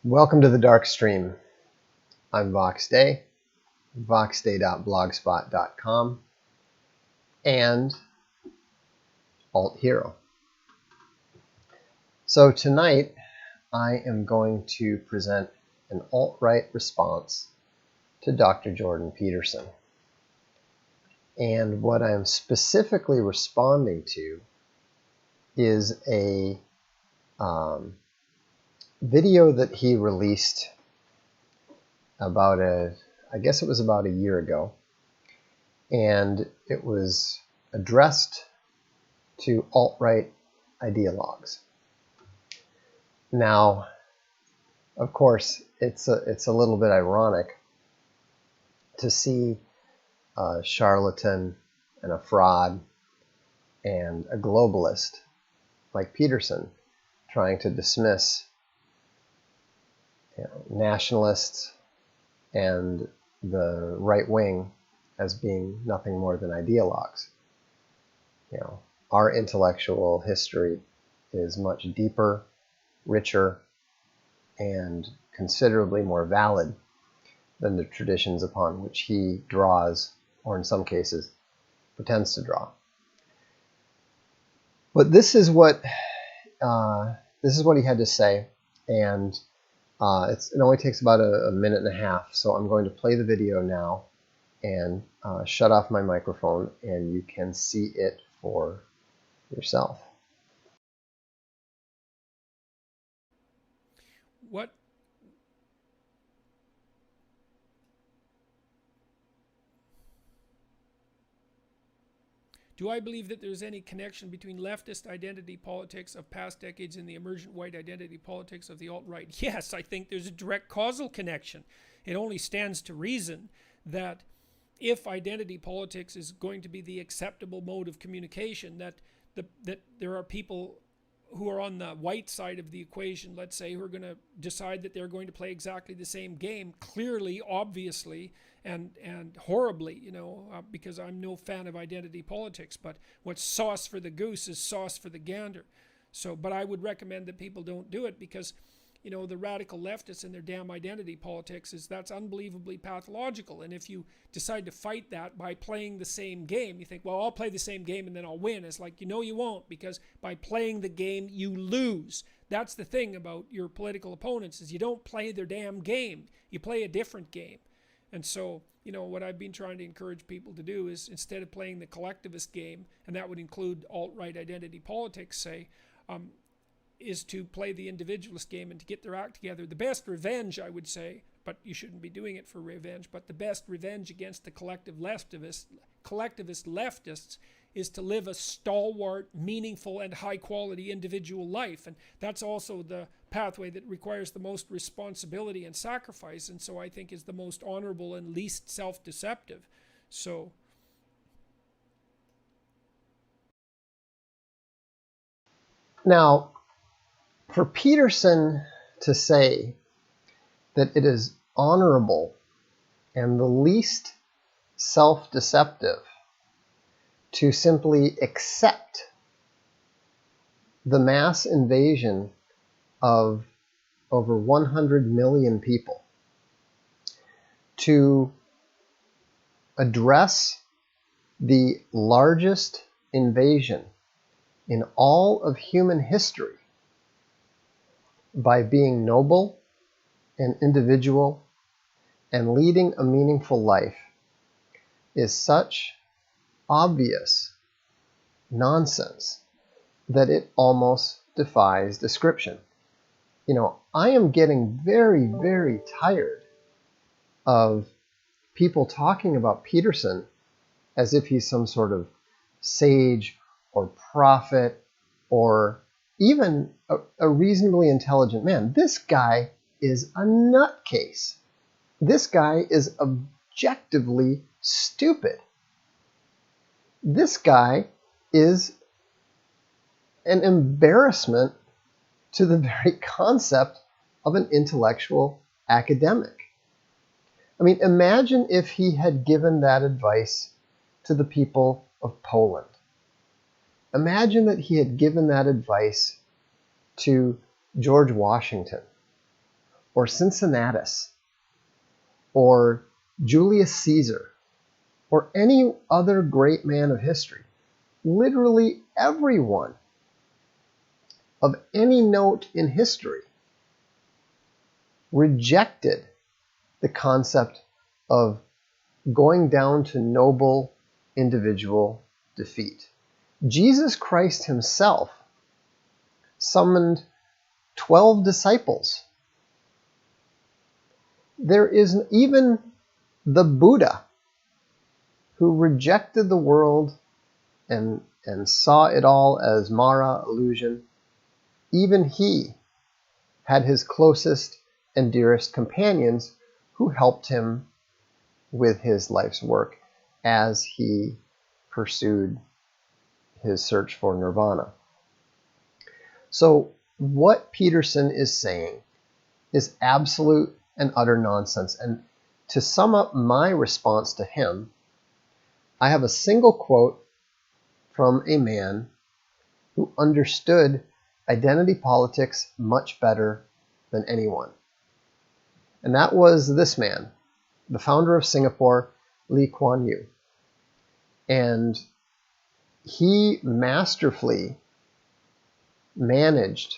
Welcome to the Darkstream. I'm VoxDay, voxday.blogspot.com, and Alt Hero. So tonight I am going to present an alt-right response to Dr. Jordan Peterson. And what I'm specifically responding to is a video that he released about I guess it was about a year ago, and it was addressed to alt-right ideologues. Now, of course, it's a little bit ironic to see a charlatan and a fraud and a globalist like Peterson trying to dismiss nationalists and the right wing as being nothing more than ideologues. Our intellectual history is much deeper, richer, and considerably more valid than the traditions upon which he draws, or in some cases pretends to draw. But this is what he had to say, and it only takes about a minute and a half, so I'm going to play the video now and shut off my microphone, and you can see it for yourself. What do I believe that there's any connection between leftist identity politics of past decades and the emergent white identity politics of the alt-right? Yes, I think there's a direct causal connection. It only stands to reason that if identity politics is going to be the acceptable mode of communication, that there are people who are on the white side of the equation, let's say, who are going to decide that they're going to play exactly the same game, clearly, obviously, and horribly, because I'm no fan of identity politics. But what's sauce for the goose is sauce for the gander. But I would recommend that people don't do it, because the radical leftists and their damn identity politics that's unbelievably pathological. And if you decide to fight that by playing the same game, you think, well, I'll play the same game and then I'll win. It's like, you won't, because by playing the game, you lose. That's the thing about your political opponents, is you don't play their damn game. You play a different game. And so, what I've been trying to encourage people to do is, instead of playing the collectivist game, and that would include alt-right identity politics, say, is to play the individualist game and to get their act together. The best revenge, I would say, but you shouldn't be doing it for revenge, but the best revenge against the collectivist leftists is to live a stalwart, meaningful, and high-quality individual life. And that's also the pathway that requires the most responsibility and sacrifice, and so I think is the most honorable and least self-deceptive. So now, for Peterson to say that it is honorable and the least self-deceptive to simply accept the mass invasion of over 100 million people, to address the largest invasion in all of human history by being noble and individual and leading a meaningful life, is such obvious nonsense that it almost defies description. I am getting very, very tired of people talking about Peterson as if he's some sort of sage or prophet or even a reasonably intelligent man. This guy is a nutcase. This guy is objectively stupid. This guy is an embarrassment to the very concept of an intellectual academic. I mean, imagine if he had given that advice to the people of Poland. Imagine that he had given that advice to George Washington or Cincinnatus or Julius Caesar or any other great man of history. Literally everyone of any note in history rejected the concept of going down to noble individual defeat. Jesus Christ himself summoned 12 disciples. There is even the Buddha, who rejected the world and saw it all as Mara, illusion. Even he had his closest and dearest companions who helped him with his life's work as he pursued his search for nirvana. So what Peterson is saying is absolute and utter nonsense. And to sum up my response to him, I have a single quote from a man who understood identity politics much better than anyone. And that was this man, the founder of Singapore, Lee Kuan Yew. And he masterfully managed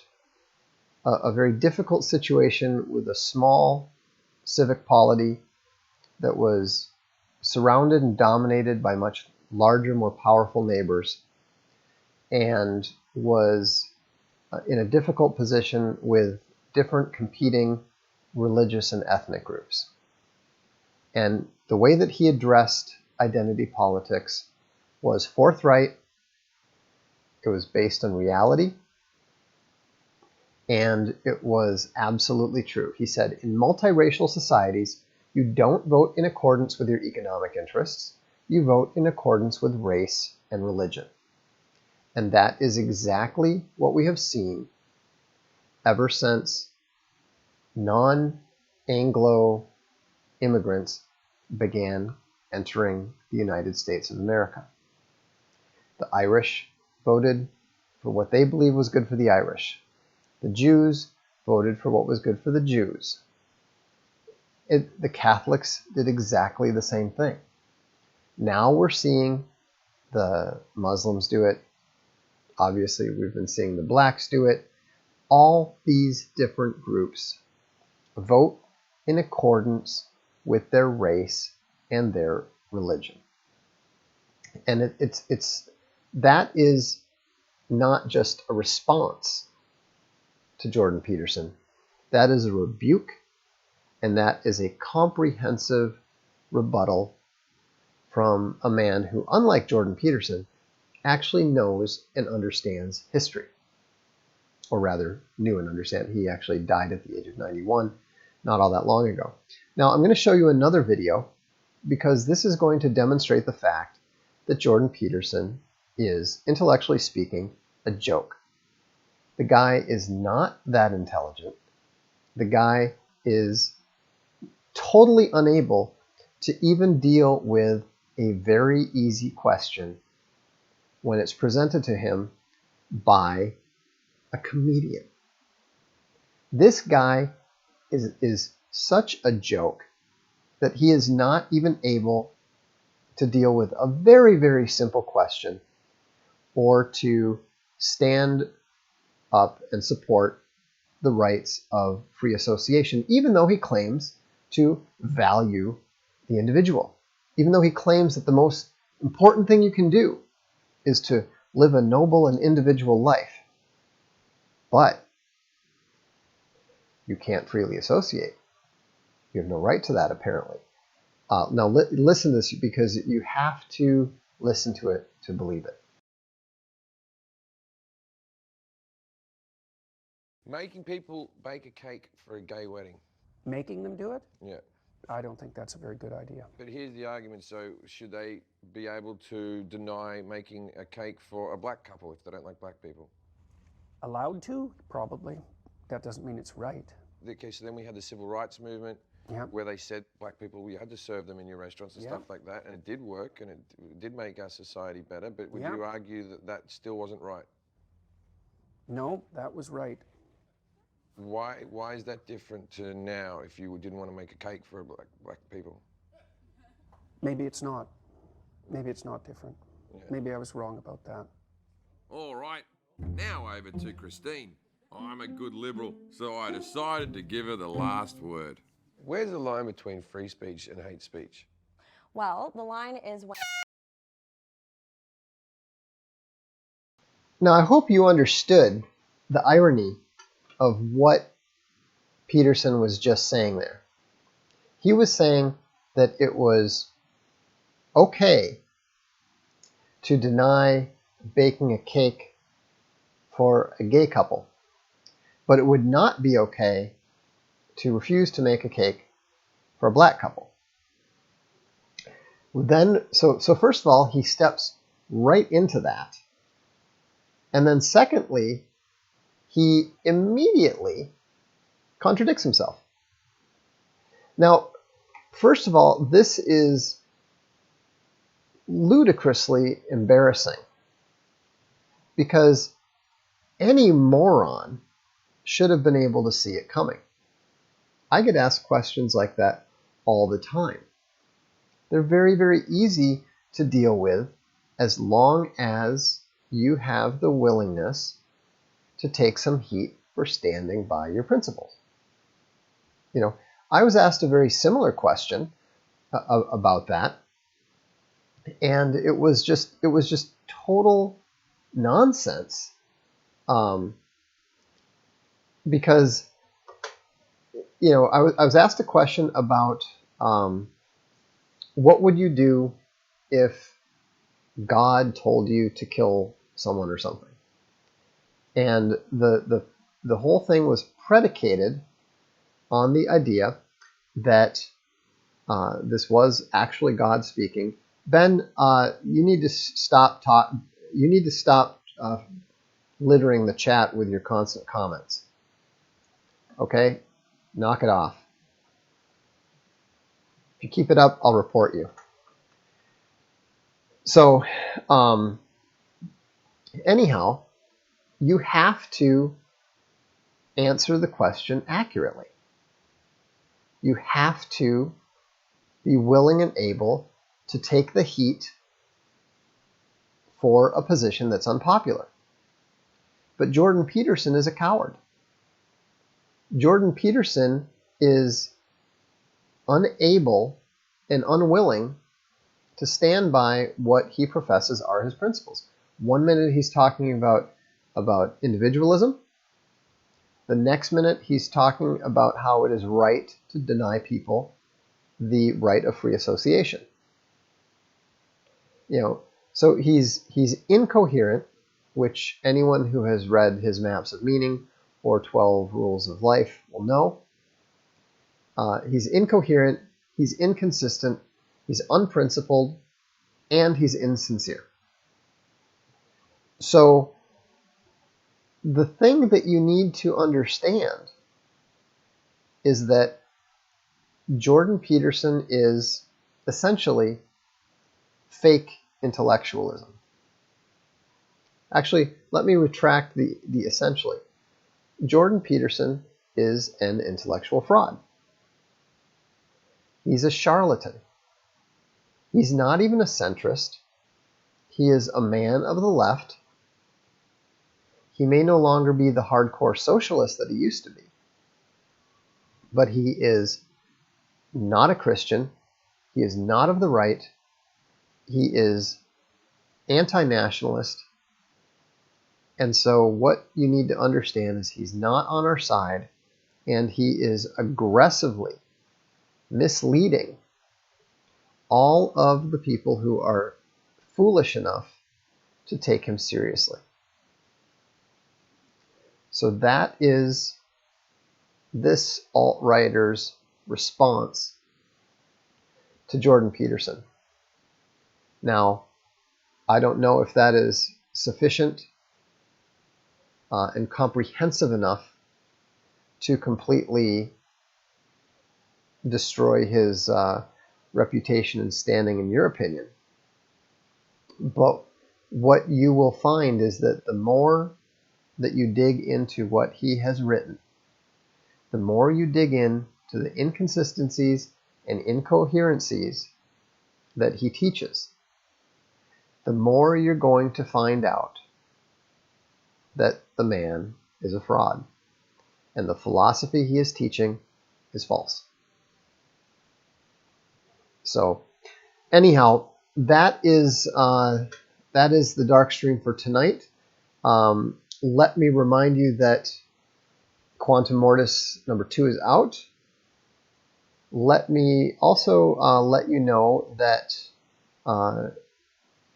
a very difficult situation with a small civic polity that was surrounded and dominated by much larger, more powerful neighbors, and was in a difficult position with different competing religious and ethnic groups. And the way that he addressed identity politics was forthright, it was based on reality, and it was absolutely true. He said, in multiracial societies, you don't vote in accordance with your economic interests, you vote in accordance with race and religion. And that is exactly what we have seen ever since non-Anglo immigrants began entering the United States of America. The Irish voted for what they believed was good for the Irish. The Jews voted for what was good for the Jews. The Catholics did exactly the same thing. Now we're seeing the Muslims do it. Obviously, we've been seeing the blacks do it. All these different groups vote in accordance with their race and their religion. And that is not just a response to Jordan Peterson. That is a rebuke, and that is a comprehensive rebuttal from a man who, unlike Jordan Peterson, actually knows and understands history. Or rather, knew and understand. He actually died at the age of 91, not all that long ago. Now, I'm going to show you another video because this is going to demonstrate the fact that Jordan Peterson is, intellectually speaking, a joke. The guy is not that intelligent. The guy is totally unable to even deal with a very easy question when it's presented to him by a comedian. This guy is such a joke that he is not even able to deal with a very, very simple question or to stand up and support the rights of free association, even though he claims to value the individual, even though he claims that the most important thing you can do is to live a noble and individual life. But you can't freely associate. You have no right to that, apparently. Now, listen to this because you have to listen to it to believe it. Making people bake a cake for a gay wedding. Making them do it? Yeah. I don't think that's a very good idea. But here's the argument. So should they be able to deny making a cake for a black couple if they don't like black people? Allowed to? Probably. That doesn't mean it's right. Okay, so then we had the civil rights movement where they said black people, you had to serve them in your restaurants and stuff like that. And it did work and it did make our society better. But would you argue that that still wasn't right? No, that was right. Why is that different to now if you didn't want to make a cake for black people? Maybe it's not. Maybe it's not different. Yeah. Maybe I was wrong about that. All right, now over to Christine. I'm a good liberal, so I decided to give her the last word. Where's the line between free speech and hate speech? Well, the line is when... Now, I hope you understood the irony of what Peterson was just saying there. He was saying that it was okay to deny baking a cake for a gay couple, but it would not be okay to refuse to make a cake for a black couple. Then, so first of all, he steps right into that. And then secondly, he immediately contradicts himself. Now, first of all, this is ludicrously embarrassing because any moron should have been able to see it coming. I get asked questions like that all the time. They're very, very easy to deal with as long as you have the willingness to take some heat for standing by your principles. You know, I was asked a very similar question about that, and it was just total nonsense, because you know I was asked a question about what would you do if God told you to kill someone or something, and the whole thing was predicated on the idea that this was actually God speaking. Ben, you need to stop littering the chat with your constant comments. Okay, knock it off. If you keep it up, I'll report you. So, anyhow, you have to answer the question accurately. You have to be willing and able to take the heat for a position that's unpopular. But Jordan Peterson is a coward. Jordan Peterson is unable and unwilling to stand by what he professes are his principles. One minute he's talking about individualism. The next minute he's talking about how it is right to deny people the right of free association. You know, so he's incoherent, which anyone who has read his Maps of Meaning or 12 Rules of Life will know. He's incoherent, he's inconsistent, he's unprincipled, and he's insincere. So the thing that you need to understand is that Jordan Peterson is essentially fake intellectualism. Actually, let me retract the essentially. Jordan Peterson is an intellectual fraud. He's a charlatan. He's not even a centrist. He is a man of the left. He may no longer be the hardcore socialist that he used to be, but he is not a Christian. He is not of the right. He is anti-nationalist. And so what you need to understand is he's not on our side, and he is aggressively misleading all of the people who are foolish enough to take him seriously. So that is this alt-righter's response to Jordan Peterson. Now, I don't know if that is sufficient and comprehensive enough to completely destroy his reputation and standing in your opinion. But what you will find is that the more that you dig into what he has written, the more you dig in to the inconsistencies and incoherencies that he teaches, the more you're going to find out that the man is a fraud and the philosophy he is teaching is false. So anyhow, that is the Darkstream for tonight. Let me remind you that Quantum Mortis number 2 is out. Let me also let you know that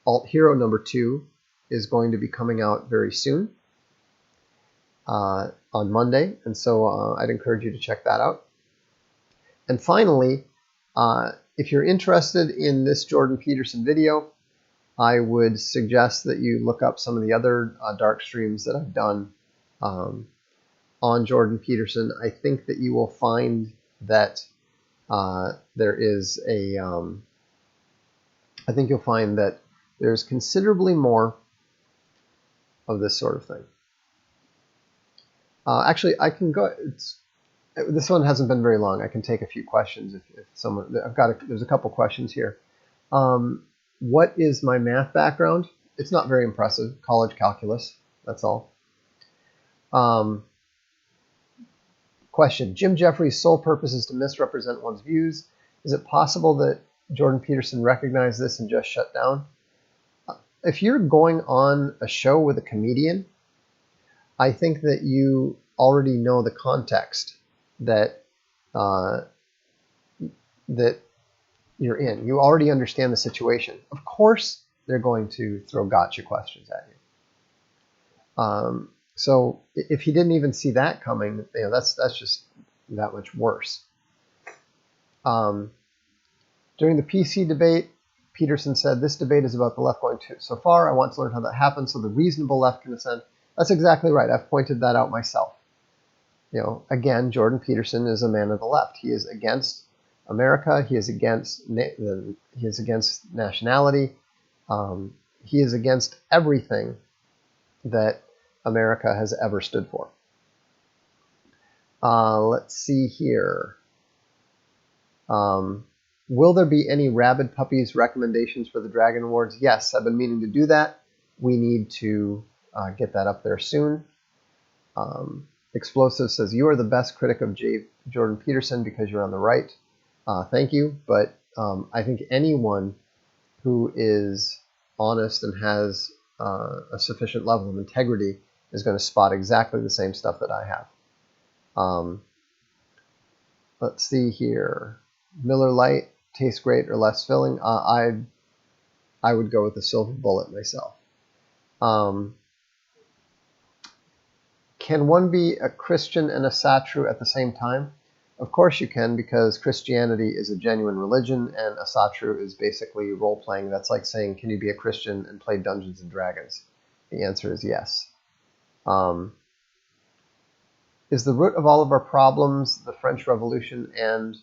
Alt Hero number 2 is going to be coming out very soon on Monday, and so I'd encourage you to check that out. And finally, if you're interested in this Jordan Peterson video, I would suggest that you look up some of the other dark streams that I've done on Jordan Peterson. I think that you will find that there is a I think you'll find that there's considerably more of this sort of thing. Actually, I can go. This one hasn't been very long. I can take a few questions if someone. There's a couple questions here. What is my math background? It's not very impressive. College calculus. That's all. Question: Jim Jeffries' sole purpose is to misrepresent one's views. Is it possible that Jordan Peterson recognized this and just shut down? If you're going on a show with a comedian, I think that you already know the context that that you're in. You already understand the situation. Of course, they're going to throw gotcha questions at you. So if he didn't even see that coming, that's just that much worse. During the PC debate, Peterson said, "This debate is about the left going so far. I want to learn how that happens so the reasonable left can ascend." That's exactly right. I've pointed that out myself. Again, Jordan Peterson is a man of the left. He is against America. He is against nationality. He is against everything that America has ever stood for. Let's see here. Will there be any Rabid Puppies recommendations for the Dragon Awards? Yes, I've been meaning to do that. We need to get that up there soon. Explosive says, "You are the best critic of Jordan Peterson because you're on the right." Thank you, but I think anyone who is honest and has a sufficient level of integrity is going to spot exactly the same stuff that I have. Let's see here. Miller Lite tastes great or less filling? I would go with the Silver Bullet myself. Can one be a Christian and a Satru at the same time? Of course you can, because Christianity is a genuine religion and a Satru is basically role-playing. That's like saying, can you be a Christian and play Dungeons and Dragons? The answer is yes. Is the root of all of our problems the French Revolution and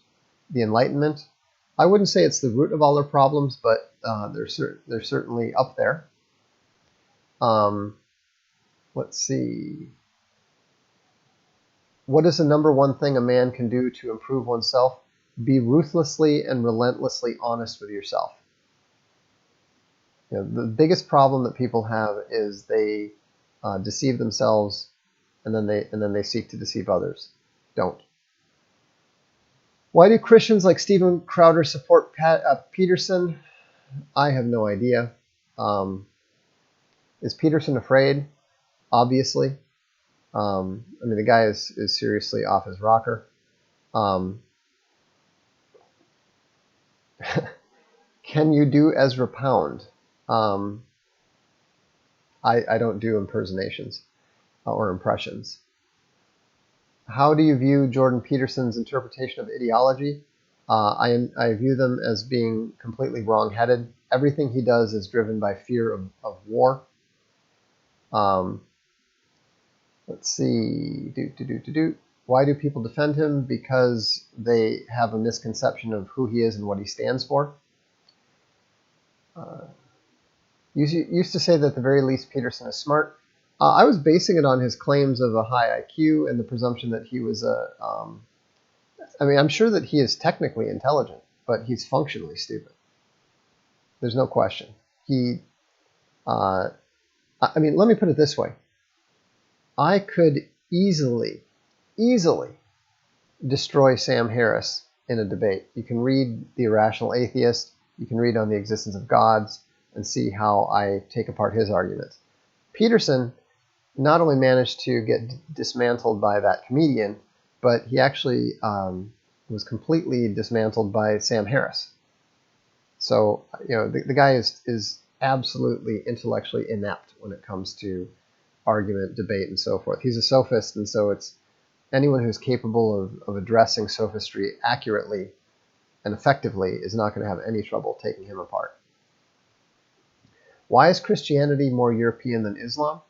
the Enlightenment? I wouldn't say it's the root of all our problems, but they're certainly up there. Let's see. What is the number one thing a man can do to improve oneself? Be ruthlessly and relentlessly honest with yourself. The biggest problem that people have is they deceive themselves and then they seek to deceive others. Don't. Why do Christians like Steven Crowder support Peterson? I have no idea. Is Peterson afraid? Obviously. I mean, the guy is seriously off his rocker. Can you do Ezra Pound? I don't do impersonations or impressions. How do you view Jordan Peterson's interpretation of ideology? I view them as being completely wrong-headed. Everything he does is driven by fear of war. Let's see. Why do people defend him? Because they have a misconception of who he is and what he stands for. Used to say that at the very least Peterson is smart. I was basing it on his claims of a high IQ and the presumption that he was a. I mean, I'm sure that he is technically intelligent, but he's functionally stupid. There's no question. He. I mean, let me put it this way. I could easily destroy Sam Harris in a debate. You can read The Irrational Atheist, you can read On the Existence of Gods, and see how I take apart his arguments. Peterson not only managed to get dismantled by that comedian, but he actually was completely dismantled by Sam Harris. So, you know, the guy is absolutely intellectually inept when it comes to argument, debate, and so forth. He's a sophist, and so it's anyone who's capable of addressing sophistry accurately and effectively is not going to have any trouble taking him apart. Why is Christianity more European than Islam?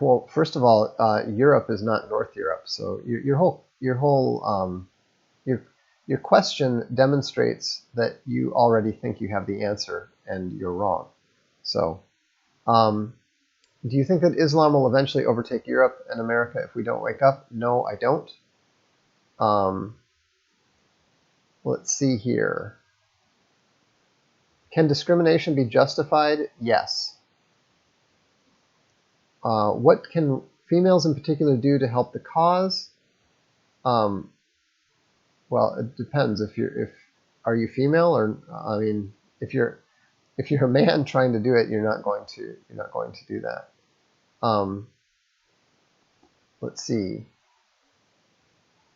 Well, first of all, Europe is not North Europe, so your question demonstrates that you already think you have the answer and you're wrong. So, do you think that Islam will eventually overtake Europe and America if we don't wake up? No, I don't. Let's see here. Can discrimination be justified? Yes. What can females in particular do to help the cause? Well, it depends. Are you female, or I mean, if you're a man trying to do it, you're not going to do that. Let's see.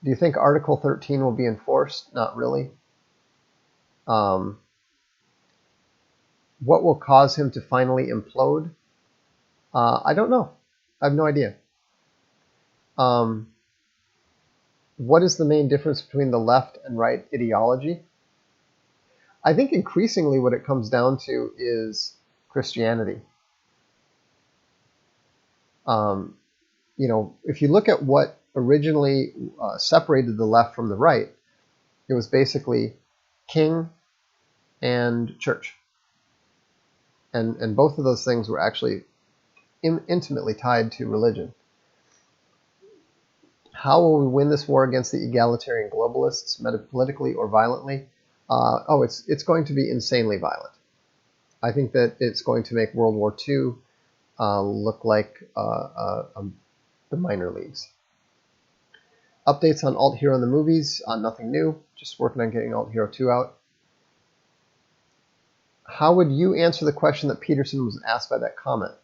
Do you think Article 13 will be enforced? Not really. What will cause him to finally implode? I don't know. I have no idea. What is the main difference between the left and right ideology? I think increasingly what it comes down to is Christianity. You know, if you look at what originally separated the left from the right, it was basically king and church. And both of those things were actually intimately tied to religion. How will we win this war against the egalitarian globalists, politically or violently? It's going to be insanely violent. I think that it's going to make World War II look like the minor leagues. Updates on Alt Hero in the movies, nothing new. Just working on getting Alt Hero 2 out. How would you answer the question that Peterson was asked by that comment?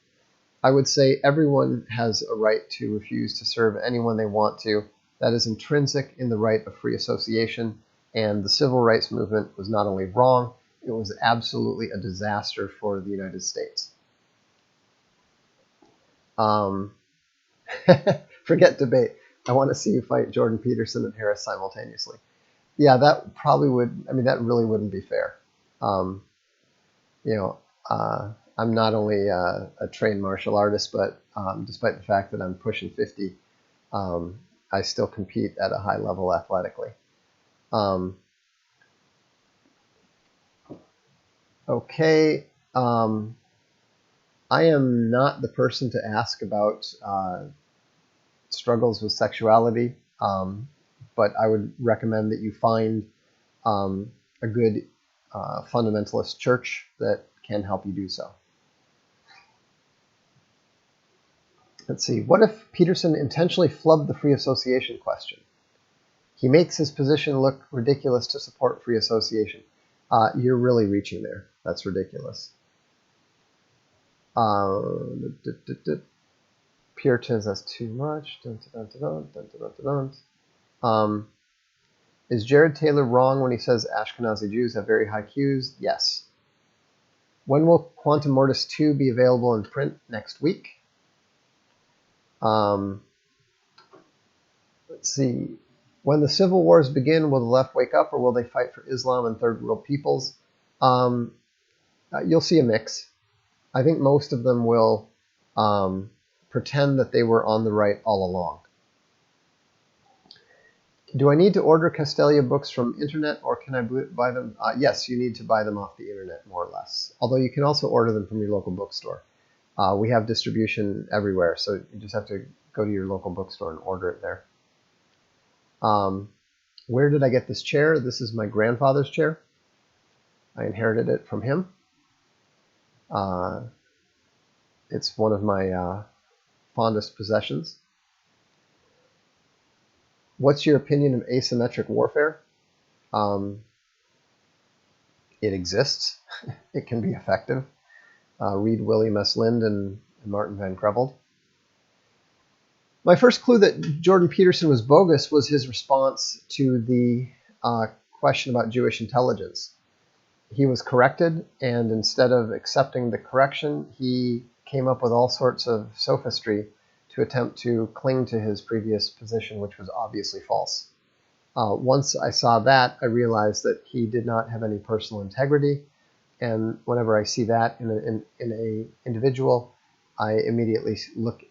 I would say everyone has a right to refuse to serve anyone they want to. That is intrinsic in the right of free association, and the civil rights movement was not only wrong, it was absolutely a disaster for the United States. Forget debate. I want to see you fight Jordan Peterson and Harris simultaneously. Yeah, that probably would, I mean, that really wouldn't be fair. I'm not only a trained martial artist, but despite the fact that I'm pushing 50, I still compete at a high level athletically. Okay, I am not the person to ask about struggles with sexuality, but I would recommend that you find a good fundamentalist church that can help you do so. Let's see. What if Peterson intentionally flubbed the free association question? He makes his position look ridiculous to support free association. You're really reaching there. That's ridiculous. Puritans, that's too much. Is Jared Taylor wrong when he says Ashkenazi Jews have very high Qs? Yes. When will Quantum Mortis 2 be available in print? Next week. Let's see. When the civil wars begin, will the left wake up, or will they fight for Islam and third world peoples? You'll see a mix. I think most of them will pretend that they were on the right all along. Do I need to order Castelia books from internet, or can I buy them? Yes, you need to buy them off the internet, more or less. Although you can also order them from your local bookstore. We have distribution everywhere, so you just have to go to your local bookstore and order it there. Where did I get this chair? This is my grandfather's chair. I inherited it from him. It's one of my fondest possessions. What's your opinion of asymmetric warfare? It exists. It can be effective. Read William S. Lind and Martin Van Creveld. My first clue that Jordan Peterson was bogus was his response to the question about Jewish intelligence. He was corrected, and instead of accepting the correction, he came up with all sorts of sophistry to attempt to cling to his previous position, which was obviously false. Once I saw that, I realized that he did not have any personal integrity, and whenever I see that in an individual, I immediately look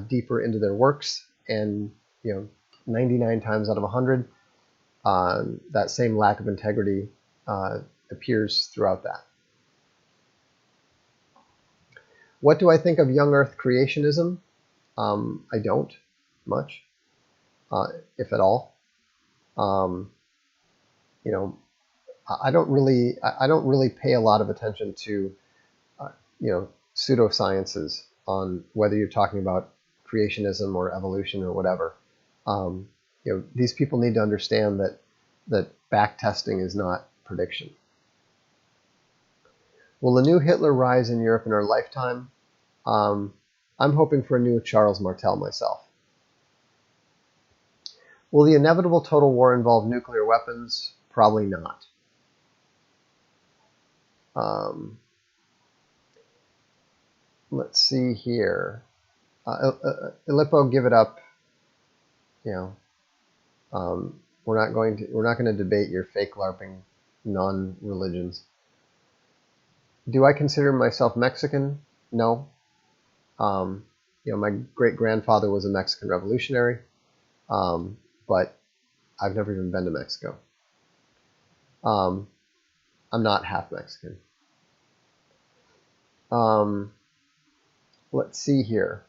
deeper into their works, and 99 times out of 100, that same lack of integrity appears throughout that. What do I think of young Earth creationism? I don't much, if at all. I don't really pay a lot of attention to pseudosciences on whether you're talking about creationism or evolution or whatever. These people need to understand that back testing is not prediction. Will a new Hitler rise in Europe in our lifetime? I'm hoping for a new Charles Martel myself. Will the inevitable total war involve nuclear weapons? Probably not. Let's see here. Aleppo, give it up. We're not going to debate your fake LARPing non-religions. Do I consider myself Mexican? No. My great-grandfather was a Mexican revolutionary, but I've never even been to Mexico. I'm not half Mexican. Let's see here.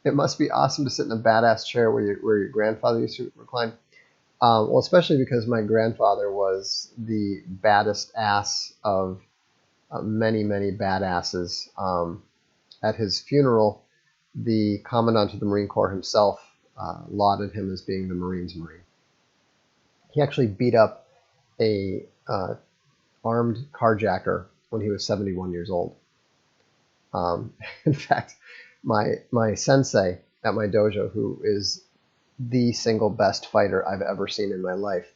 It must be awesome to sit in a badass chair where your grandfather used to recline. Well, especially because my grandfather was the baddest ass of many, many badasses. At his funeral, the Commandant of the Marine Corps himself lauded him as being the Marine's Marine. He actually beat up a armed carjacker when he was 71 years old. In fact, my sensei at my dojo, who is the single best fighter I've ever seen in my life,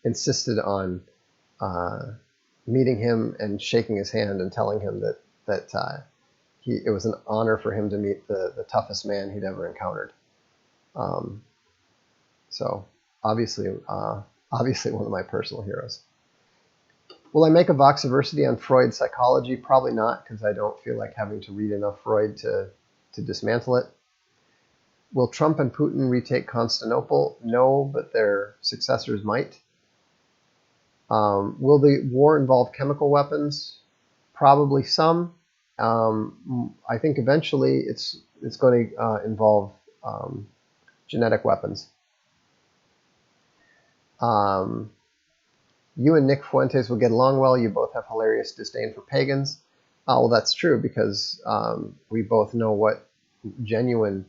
insisted on meeting him and shaking his hand and telling him that it was an honor for him to meet the toughest man he'd ever encountered. So obviously one of my personal heroes. Will I make a Voxiversity on Freud's psychology? Probably not, because I don't feel like having to read enough Freud to dismantle it. Will Trump and Putin retake Constantinople? No, but their successors might. Will the war involve chemical weapons? Probably some. I think eventually it's going to involve genetic weapons. You and Nick Fuentes will get along well. You both have hilarious disdain for pagans. Well, that's true, because we both know what genuine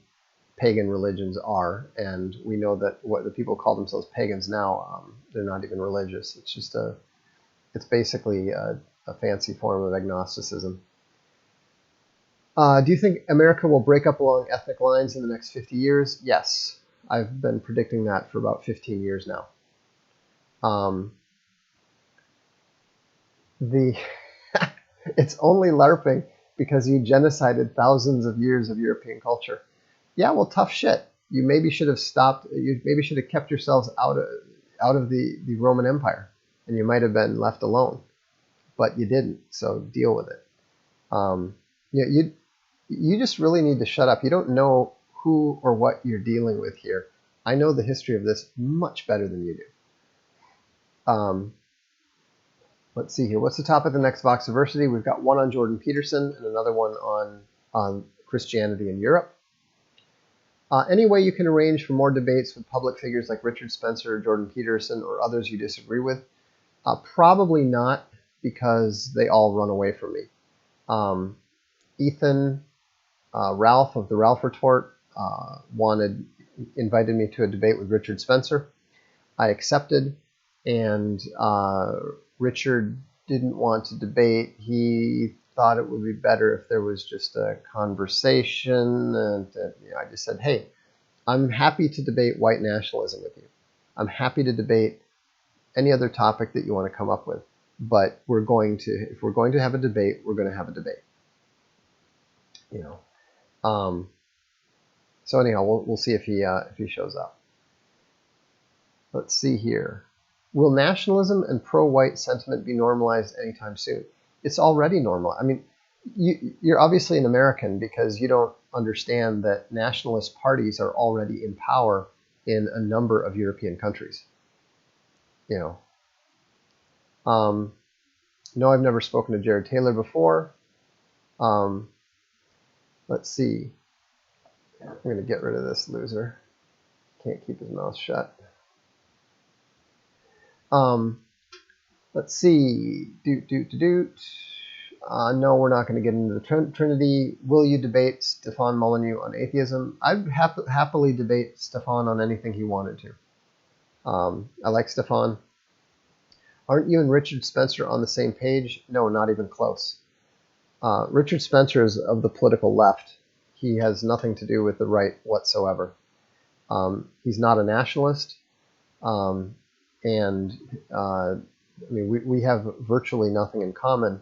pagan religions are, and we know that what the people call themselves pagans now, they're not even religious. It's just it's basically a fancy form of agnosticism. Do you think America will break up along ethnic lines in the next 50 years? Yes. I've been predicting that for about 15 years now. It's only LARPing because you genocided thousands of years of European culture. Yeah, well, tough shit. You maybe should have stopped. You maybe should have kept yourselves out of the Roman Empire, and you might have been left alone. But you didn't, so deal with it. You just really need to shut up. You don't know who or what you're dealing with here. I know the history of this much better than you do. Let's see here. What's the topic of the next Voxiversity? We've got one on Jordan Peterson and another one on Christianity in Europe. Any way you can arrange for more debates with public figures like Richard Spencer, Jordan Peterson, or others you disagree with? Probably not, because they all run away from me. Ethan, Ralph of the Ralph Retort invited me to a debate with Richard Spencer. I accepted, and Richard didn't want to debate. He thought it would be better if there was just a conversation, and I just said, hey, I'm happy to debate white nationalism with you. I'm happy to debate any other topic that you want to come up with, but if we're going to have a debate, we're going to have a debate. So anyhow, we'll see if he shows up. Let's see here. Will nationalism and pro-white sentiment be normalized anytime soon? It's already normal. I mean, you're obviously an American because you don't understand that nationalist parties are already in power in a number of European countries. No, I've never spoken to Jared Taylor before. Let's see. I'm going to get rid of this loser. Can't keep his mouth shut. Let's see. No, we're not going to get into the Trinity. Will you debate Stefan Molyneux on atheism? I'd happily debate Stefan on anything he wanted to. I like Stefan. Aren't you and Richard Spencer on the same page? No, not even close. Richard Spencer is of the political left. He has nothing to do with the right whatsoever. He's not a nationalist. We have virtually nothing in common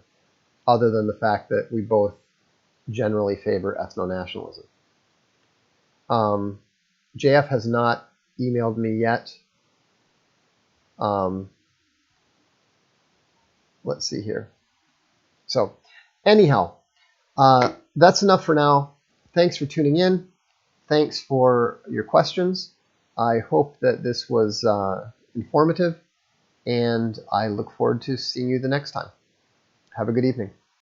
other than the fact that we both generally favor ethno-nationalism. JF has not emailed me yet. Let's see here. So anyhow, that's enough for now. Thanks for tuning in. Thanks for your questions. I hope that this was informative, and I look forward to seeing you the next time. Have a good evening.